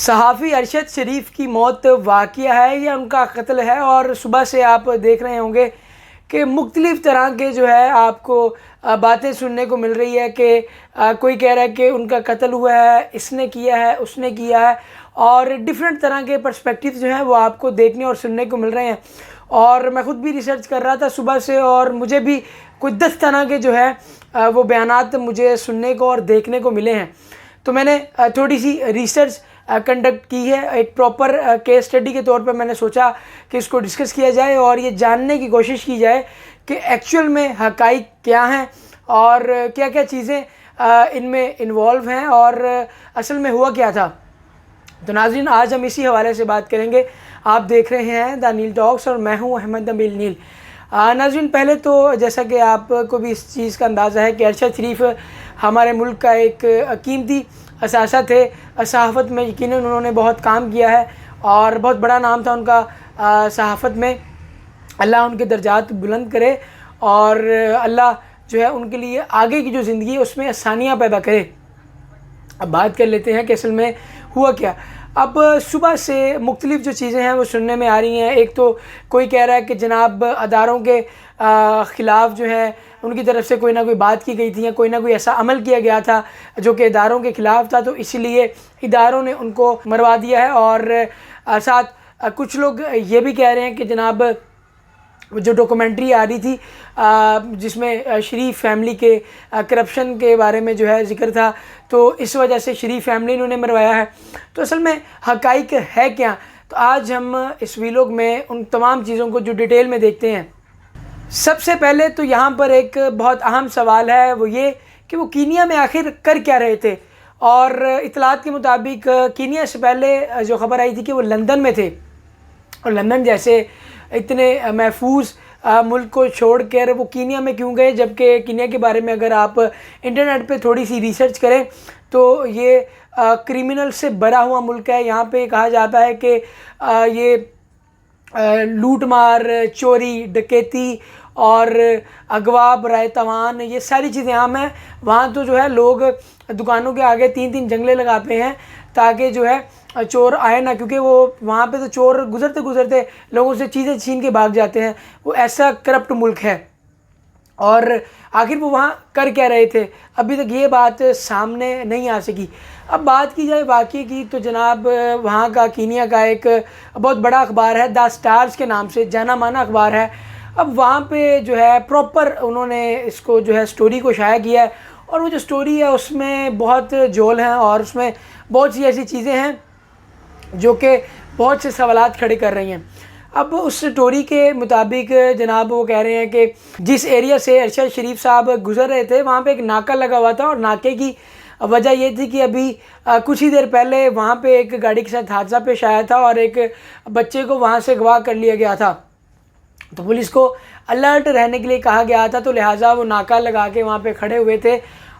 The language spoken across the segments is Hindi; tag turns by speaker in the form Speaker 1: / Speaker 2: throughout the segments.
Speaker 1: सहाफ़ी अरशद शरीफ की मौत वाक़या है या उनका कत्ल है। और सुबह से आप देख रहे होंगे कि मुख्तलिफ़ तरह के जो है आपको बातें सुनने को मिल रही है कि कोई कह रहा है कि उनका कत्ल हुआ है, इसने किया है, उसने किया है, और डिफरेंट तरह के पर्सपेक्टिव जो हैं वो आपको देखने और सुनने को मिल रहे हैं। और मैं ख़ुद भी रिसर्च कर रहा था सुबह से, और मुझे भी कुछ 10 तरह के जो है वो बयानात मुझे सुनने को और देखने को मिले हैं। तो मैंने थोड़ी सी रिसर्च कंडक्ट की है, एक प्रॉपर केस स्टडी के तौर पर मैंने सोचा कि इसको डिस्कस किया जाए और ये जानने की कोशिश की जाए कि एक्चुअल में हक़ाइक़ क्या हैं और क्या क्या चीज़ें इनमें इन्वॉल्व हैं और असल में हुआ क्या था। तो नाज़रीन, आज हम इसी हवाले से बात करेंगे। आप देख रहे हैं द नील टॉक्स और मैं हूं अहमद नबील नील। नाज़रीन, पहले तो जैसा कि आपको भी इस चीज़ का अंदाज़ा है कि अरशद शरीफ हमारे मुल्क का एक कीमती असासा थे। सहाफ़त में यकीनन उन्होंने बहुत काम किया है और बहुत बड़ा नाम था उनका सहाफ़त में। अल्लाह उनके दर्जात बुलंद करे और अल्लाह जो है उनके लिए आगे की जो ज़िंदगी है उसमें आसानियाँ पैदा करे। अब बात कर लेते हैं कि असल में हुआ क्या। अब सुबह से मुख्तलिफ़ जो चीज़ें हैं वो सुनने में आ रही हैं। एक तो कोई कह रहा है कि जनाब अदारों के ख़िलाफ़ जो है उनकी तरफ से कोई ना कोई बात की गई थी या कोई ना कोई ऐसा अमल किया गया था जो कि इदारों के ख़िलाफ़ था, तो इसलिए इदारों ने उनको मरवा दिया है। और साथ कुछ लोग ये भी कह रहे हैं कि जनाब जो डॉक्यूमेंट्री आ रही थी जिसमें शरीफ फैमिली के करप्शन के बारे में जो है ज़िक्र था, तो इस वजह से शरीफ फैमिली ने उन्हें मरवाया है। तो असल में हक़ाइक़ है क्या, तो आज हम इस वीलॉग में उन तमाम चीज़ों को जो डिटेल में देखते हैं। सबसे पहले तो यहाँ पर एक बहुत अहम सवाल है, वो ये कि वो कीनिया में आखिर कर क्या रहे थे। और इतलात के मुताबिक कीनिया से पहले जो ख़बर आई थी कि वो लंदन में थे, और लंदन जैसे इतने महफूज मुल्क को छोड़कर वो कीनिया में क्यों गए, जबकि कीनिया के बारे में अगर आप इंटरनेट पे थोड़ी सी रिसर्च करें तो ये क्रिमिनल से भरा हुआ मुल्क है। यहाँ पे कहा जाता है कि ये लूट मार, चोरी, डकैती और अगवा, बराए तवान, ये सारी चीज़ें आम हैं। वहाँ तो जो है लोग दुकानों के आगे 3-3 जंगले लगाते हैं ताकि जो है चोर आए ना, क्योंकि वो वहाँ पे तो चोर गुज़रते गुज़रते लोगों से चीज़ें छीन के भाग जाते हैं। वो ऐसा करप्ट मुल्क है। और आखिर वो वहाँ कर क्या रहे थे, अभी तक ये बात सामने नहीं आ सकी। अब बात की जाए वाक़ई की, तो जनाब वहाँ का कीनिया का एक बहुत बड़ा अखबार है, द स्टार्स के नाम से जाना माना अखबार है। अब वहाँ पे जो है प्रॉपर उन्होंने इसको जो है स्टोरी को शाया किया है, और वो जो स्टोरी है उसमें बहुत जोल हैं और उसमें बहुत सी ऐसी चीज़ें हैं जो कि बहुत से सवालात खड़े कर रही हैं। अब उस स्टोरी के मुताबिक जनाब वो कह रहे हैं कि जिस एरिया से अरशद शरीफ साहब गुज़र रहे थे वहाँ पे एक नाका लगा हुआ था, और नाके की वजह ये थी कि अभी कुछ ही देर पहले वहाँ पे एक गाड़ी के साथ हादसा पेश आया था और एक बच्चे को वहाँ से अगवा कर लिया गया था। तो पुलिस को अलर्ट रहने के लिए कहा गया था, तो लिहाजा वो नाका लगा के वहाँ पे खड़े हुए थे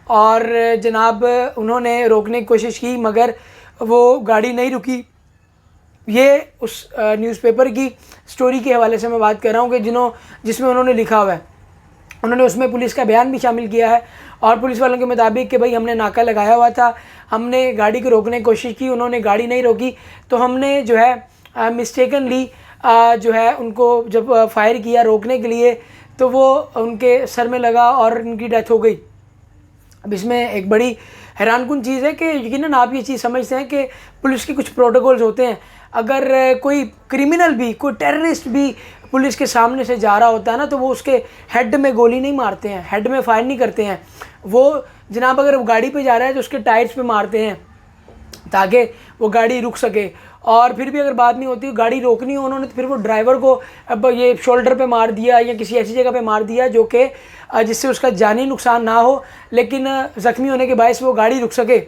Speaker 1: और जनाब उन्होंने रोकने की कोशिश की मगर वो गाड़ी नहीं रुकी। ये उस न्यूज़पेपर की स्टोरी के हवाले से मैं बात कर रहा हूँ कि जिसमें उन्होंने लिखा हुआ है। उन्होंने उसमें पुलिस का बयान भी शामिल किया है, और पुलिस वालों के मुताबिक कि भाई हमने नाका लगाया हुआ था, हमने गाड़ी को रोकने की कोशिश की, उन्होंने गाड़ी नहीं रोकी, तो हमने जो है मिस्टेकनली जो है उनको जब फायर किया रोकने के लिए, तो वो उनके सर में लगा और उनकी डेथ हो गई। अब इसमें एक बड़ी हैरानकुन चीज़ है कि यकीनन आप ये चीज़ समझते हैं कि पुलिस के कुछ प्रोटोकॉल्स होते हैं। अगर कोई क्रिमिनल भी, कोई टेररिस्ट भी पुलिस के सामने से जा रहा होता है ना, तो वो उसके हेड में गोली नहीं मारते हैं, हेड में फायर नहीं करते हैं। वो जनाब अगर वो गाड़ी पे जा रहा है तो उसके टायर्स पे मारते हैं ताकि वो गाड़ी रुक सके। और फिर भी अगर बात नहीं होती, गाड़ी रोकनी हो उन्होंने, तो फिर वो ड्राइवर को अब ये शोल्डर पे मार दिया या किसी ऐसी जगह पे मार दिया जो कि जिससे उसका जानी नुकसान ना हो, लेकिन ज़ख्मी होने के बायस वो गाड़ी रुक सके।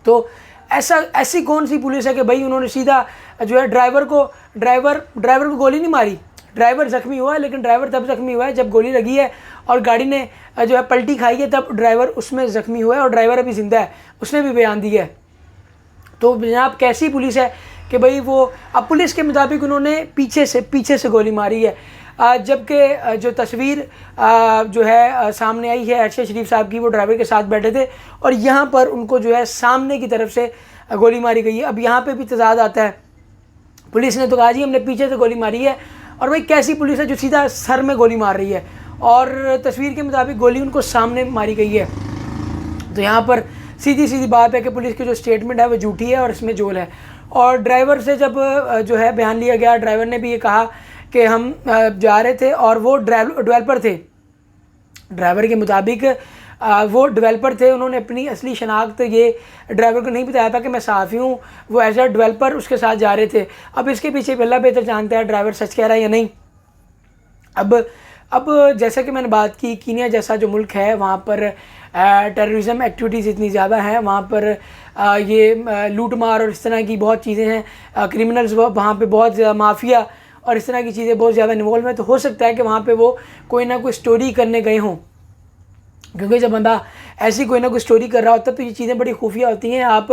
Speaker 1: तो ऐसी कौन सी पुलिस है कि भाई उन्होंने सीधा जो है ड्राइवर को गोली नहीं मारी। ड्राइवर ज़ख्मी हुआ है, लेकिन ड्राइवर तब ज़ख्मी हुआ है जब गोली लगी है और गाड़ी ने जो है पलटी खाई है, तब ड्राइवर उसमें ज़ख्मी हुआ है, और ड्राइवर अभी ज़िंदा है, उसने भी बयान दिया है। तो जनाब कैसी पुलिस है कि भाई वो, अब पुलिस के मुताबिक उन्होंने पीछे से गोली मारी है। जबकि जो तस्वीर जो है सामने आई है अरशद शरीफ साहब की, वो ड्राइवर के साथ बैठे थे और यहाँ पर उनको जो है सामने की तरफ से गोली मारी गई है। अब यहाँ पे भी तजाद आता है, पुलिस ने तो कहा जी हमने पीछे से गोली मारी है, और भाई कैसी पुलिस है जो सीधा सर में गोली मार रही है, और तस्वीर के मुताबिक गोली उनको सामने मारी गई है। तो यहाँ पर सीधी सीधी बात है कि पुलिस की जो स्टेटमेंट है वो झूठी है और इसमें झोल है। और ड्राइवर से जब जो है बयान लिया गया, ड्राइवर ने भी ये कहा कि हम जा रहे थे और वो डेवलपर थे। ड्राइवर के मुताबिक वो डेवलपर थे, उन्होंने अपनी असली शनाख्त ये ड्राइवर को नहीं बताया था कि मैं सहाफ़ी हूँ, वो एज अ डेवलपर उसके साथ जा रहे थे। अब इसके पीछे अल्लाह बेहतर जानता है ड्राइवर सच कह रहा है या नहीं। अब जैसा कि मैंने बात की, कीनिया जैसा जो मुल्क है वहाँ पर टेररिज्म एक्टिविटीज़ इतनी ज़्यादा हैं, वहाँ पर ये लूट मार और इस तरह की बहुत चीज़ें हैं, क्रिमिनल्स वहाँ पे बहुत ज़्यादा, माफिया और इस तरह की चीज़ें बहुत ज़्यादा इन्वॉल्व हैं। तो हो सकता है कि वहाँ पे वो कोई ना कोई स्टोरी करने गए हों, क्योंकि जब बंदा ऐसी कोई ना कोई स्टोरी कर रहा होता है तो ये चीज़ें बड़ी खुफिया होती हैं। आप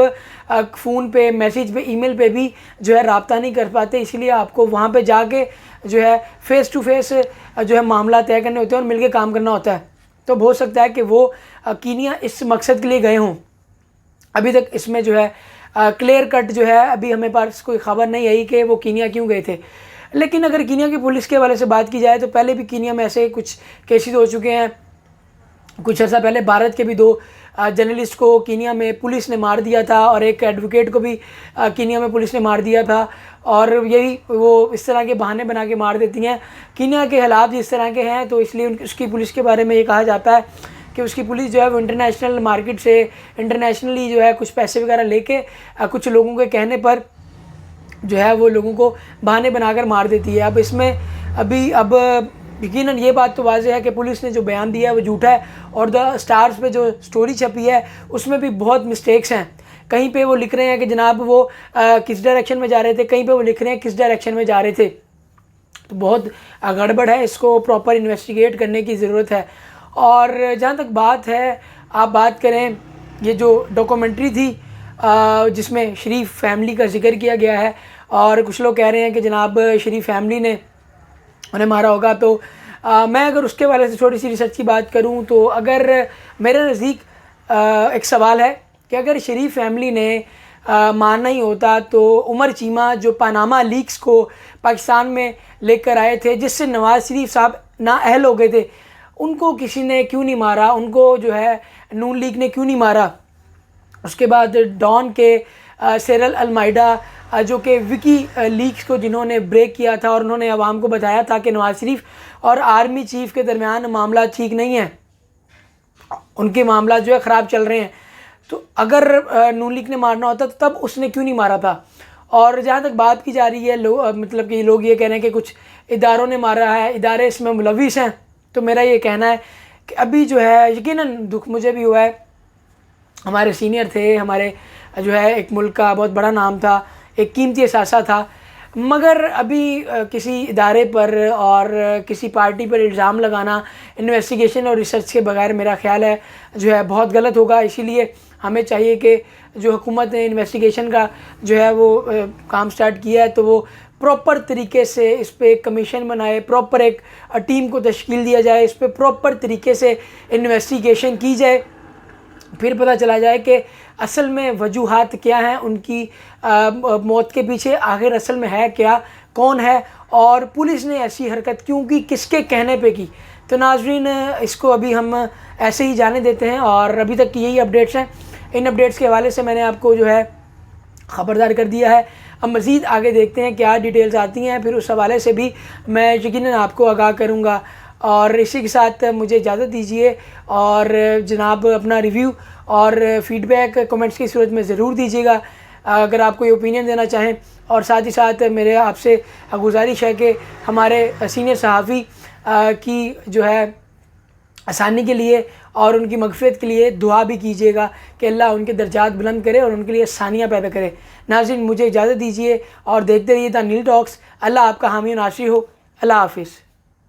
Speaker 1: फ़ोन पे, मैसेज पे, ईमेल पे भी जो है रब्ता नहीं कर पाते, इसलिए आपको वहाँ पे जाके जो है फ़ेस टू फेस जो है मामला तय करने होते हैं और मिलके काम करना होता है। तो हो सकता है कि वो कीनिया इस मकसद के लिए गए हों। अभी तक इसमें जो है क्लियर कट जो है अभी हमें पास कोई ख़बर नहीं आई कि वो कीनिया क्यों गए थे। लेकिन अगर कीनिया की पुलिस के हवाले से बात की जाए तो पहले भी कीनिया में ऐसे कुछ केसेस हो चुके हैं। कुछ अर्सा पहले भारत के भी 2 जर्नलिस्ट को कीनिया में पुलिस ने मार दिया था, और एक एडवोकेट को भी कीनिया में पुलिस ने मार दिया था। और यही वो इस तरह के बहाने बना के मार देती हैं। कीनिया के हालात जिस तरह के हैं, तो इसलिए उसकी पुलिस के बारे में ये कहा जाता है कि उसकी पुलिस जो है वो इंटरनेशनल मार्केट से इंटरनेशनली जो है कुछ पैसे वगैरह लेके कुछ लोगों के कहने पर जो है वो लोगों को बहाने बनाकर मार देती है। अब इसमें अब यकीनन ये बात तो वाज़ेह है कि पुलिस ने जो बयान दिया है वो झूठा है, और द स्टार्स पे जो स्टोरी छपी है उसमें भी बहुत मिस्टेक्स हैं। कहीं पे वो लिख रहे हैं कि जनाब वो किस डायरेक्शन में जा रहे थे, कहीं पे वो लिख रहे हैं किस डायरेक्शन में जा रहे थे। तो बहुत गड़बड़ है, इसको प्रॉपर इन्वेस्टिगेट करने की ज़रूरत है। और जहाँ तक बात है, आप बात करें ये जो डॉक्यूमेंट्री थी जिसमें शरीफ फैमिली का जिक्र किया गया है, और कुछ लोग कह रहे हैं कि जनाब शरीफ फैमिली ने उन्हें मारा होगा, तो मैं अगर उसके वाले से थोड़ी सी रिसर्च की बात करूं तो अगर मेरे नज़दीक एक सवाल है कि अगर शरीफ फैमिली ने मारना ही होता तो उमर चीमा जो पनामा लीक्स को पाकिस्तान में लेकर आए थे, जिससे नवाज़ शरीफ साहब नाअहल हो गए थे, उनको किसी ने क्यों नहीं मारा, उनको जो है नून लीग ने क्यों नहीं मारा। उसके बाद डॉन के सेरल अलमाइडा जो कि विकी लीक्स को जिन्होंने ब्रेक किया था, और उन्होंने अवाम को बताया था कि नवाज़ शरीफ और आर्मी चीफ़ के दरमियान मामला ठीक नहीं है, उनके मामला जो है ख़राब चल रहे हैं। तो अगर नून लीग ने मारना होता तो तब उसने क्यों नहीं मारा था। और जहाँ तक बात की जा रही है मतलब कि लोग ये कह रहे हैं कि कुछ इदारों ने मारा है, इदारे इसमें मुलविस हैं, तो मेरा ये कहना है कि अभी जो है यकीनन दुख मुझे भी हुआ है। हमारे सीनियर थे, हमारे जो है एक मुल्क का बहुत बड़ा नाम था, एक कीमती असासा था, मगर अभी किसी इदारे पर और किसी पार्टी पर इल्ज़ाम लगाना इन्वेस्टिगेशन और रिसर्च के बगैर मेरा ख़्याल है जो है बहुत गलत होगा। इसीलिए हमें चाहिए कि जो हुकूमत ने इन्वेस्टिगेशन का जो है वो काम स्टार्ट किया है तो वो प्रॉपर तरीके से इस पर एक कमीशन बनाए, प्रॉपर एक टीम को तश्कील दिया जाए, इस पर प्रॉपर तरीके से इन्वेस्टिगेशन की जाए, फिर पता चला जाए कि असल में वजूहात क्या हैं उनकी मौत के पीछे, आखिर असल में है क्या, कौन है, और पुलिस ने ऐसी हरकत क्यों की, किसके कहने पे की। तो नाज़रीन इसको अभी हम ऐसे ही जाने देते हैं, और अभी तक की यही अपडेट्स हैं। इन अपडेट्स के हवाले से मैंने आपको जो है ख़बरदार कर दिया है। अब मज़ीद आगे देखते हैं क्या डिटेल्स आती हैं, फिर उस हवाले से भी मैं यकीनन आपको आगाह करूँगा। और इसी के साथ मुझे इजाज़त दीजिए, और जनाब अपना रिव्यू और फ़ीडबैक कमेंट्स की सूरत में ज़रूर दीजिएगा अगर आप कोई ओपिनियन देना चाहें। और साथ ही साथ मेरे आपसे गुजारिश है कि हमारे सीनियर सहाफ़ी की जो है आसानी के लिए और उनकी मग़फ़िरत के लिए दुआ भी कीजिएगा कि अल्लाह उनके दर्जात बुलंद करे और उनके लिए आसानियाँ पैदा करे। नाज़रीन मुझे इजाज़त दीजिए और देखते रहिए द नील टॉक्स। अल्लाह आपका हामी नासिर हो। अल्लाह हाफ़िज़।